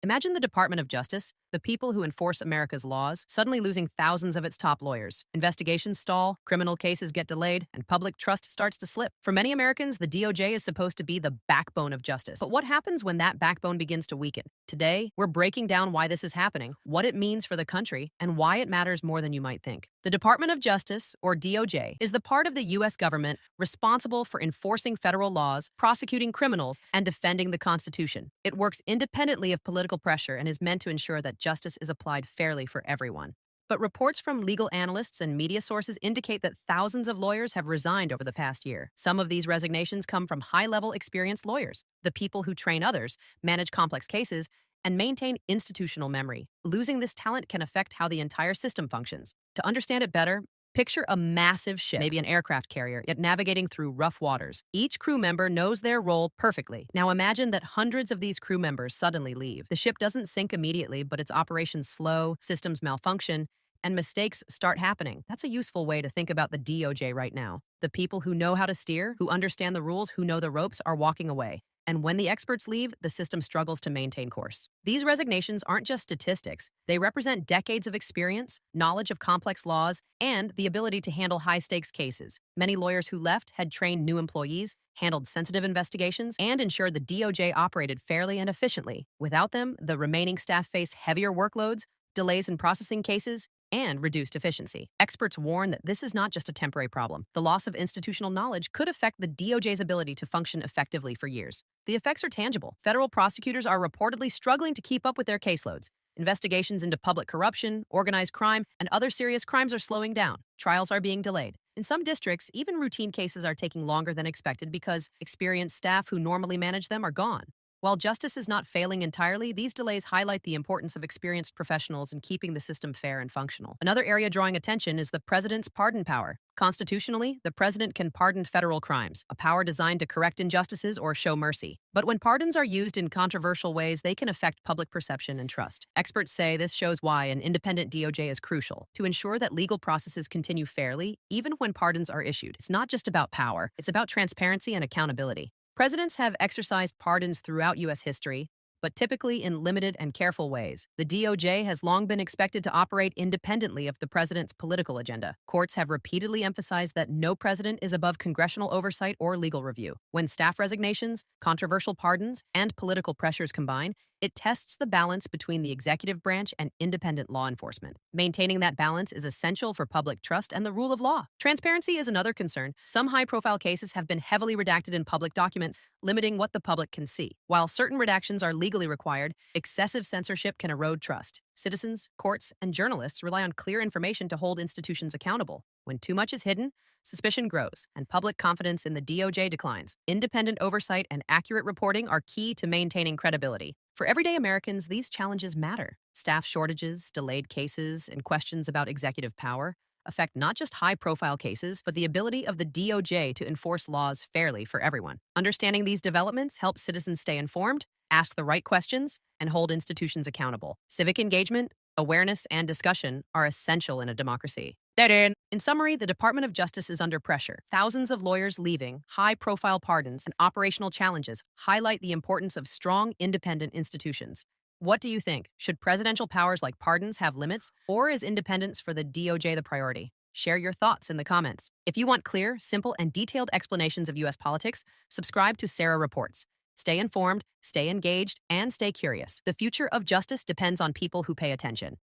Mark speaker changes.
Speaker 1: Imagine the Department of Justice, the people who enforce America's laws, suddenly losing thousands of its top lawyers. Investigations stall, criminal cases get delayed, and public trust starts to slip. For many Americans, the DOJ is supposed to be the backbone of justice. But what happens when that backbone begins to weaken? Today, we're breaking down why this is happening, what it means for the country, and why it matters more than you might think. The Department of Justice, or DOJ, is the part of the U.S. government responsible for enforcing federal laws, prosecuting criminals, and defending the Constitution. It works independently of political pressure and is meant to ensure that justice is applied fairly for everyone. But reports from legal analysts and media sources indicate that thousands of lawyers have resigned over the past year. Some of these resignations come from high-level experienced lawyers, the people who train others, manage complex cases, and maintain institutional memory. Losing this talent can affect how the entire system functions. To understand it better, picture a massive ship, maybe an aircraft carrier, yet navigating through rough waters. Each crew member knows their role perfectly. Now imagine that hundreds of these crew members suddenly leave. The ship doesn't sink immediately, but its operations slow, systems malfunction, and mistakes start happening. That's a useful way to think about the DOJ right now. The people who know how to steer, who understand the rules, who know the ropes, are walking away. And when the experts leave, the system struggles to maintain course. These resignations aren't just statistics. They represent decades of experience, knowledge of complex laws, and the ability to handle high-stakes cases. Many lawyers who left had trained new employees, handled sensitive investigations, and ensured the DOJ operated fairly and efficiently. Without them, the remaining staff face heavier workloads, delays in processing cases, and reduced efficiency. Experts warn that this is not just a temporary problem. The loss of institutional knowledge could affect the DOJ's ability to function effectively for years. The effects are tangible. Federal prosecutors are reportedly struggling to keep up with their caseloads. Investigations into public corruption, organized crime, and other serious crimes are slowing down. Trials are being delayed. In some districts, even routine cases are taking longer than expected because experienced staff who normally manage them are gone. While justice is not failing entirely, these delays highlight the importance of experienced professionals in keeping the system fair and functional. Another area drawing attention is the president's pardon power. Constitutionally, the president can pardon federal crimes, a power designed to correct injustices or show mercy. But when pardons are used in controversial ways, they can affect public perception and trust. Experts say this shows why an independent DOJ is crucial to ensure that legal processes continue fairly, even when pardons are issued. It's not just about power, it's about transparency and accountability. Presidents have exercised pardons throughout U.S. history, but typically in limited and careful ways. The DOJ has long been expected to operate independently of the president's political agenda. Courts have repeatedly emphasized that no president is above congressional oversight or legal review. When staff resignations, controversial pardons, and political pressures combine, it tests the balance between the executive branch and independent law enforcement. Maintaining that balance is essential for public trust and the rule of law. Transparency is another concern. Some high-profile cases have been heavily redacted in public documents, limiting what the public can see. While certain redactions are legally required, excessive censorship can erode trust. Citizens, courts, and journalists rely on clear information to hold institutions accountable. When too much is hidden, suspicion grows, and public confidence in the DOJ declines. Independent oversight and accurate reporting are key to maintaining credibility. For everyday Americans, these challenges matter. Staff shortages, delayed cases, and questions about executive power affect not just high-profile cases, but the ability of the DOJ to enforce laws fairly for everyone. Understanding these developments helps citizens stay informed, ask the right questions, and hold institutions accountable. Civic engagement, awareness, and discussion are essential in a democracy. In summary, the Department of Justice is under pressure. Thousands of lawyers leaving, high-profile pardons, and operational challenges highlight the importance of strong, independent institutions. What do you think? Should presidential powers like pardons have limits, or is independence for the DOJ the priority? Share your thoughts in the comments. If you want clear, simple, and detailed explanations of U.S. politics, subscribe to Sarah Reports. Stay informed, stay engaged, and stay curious. The future of justice depends on people who pay attention.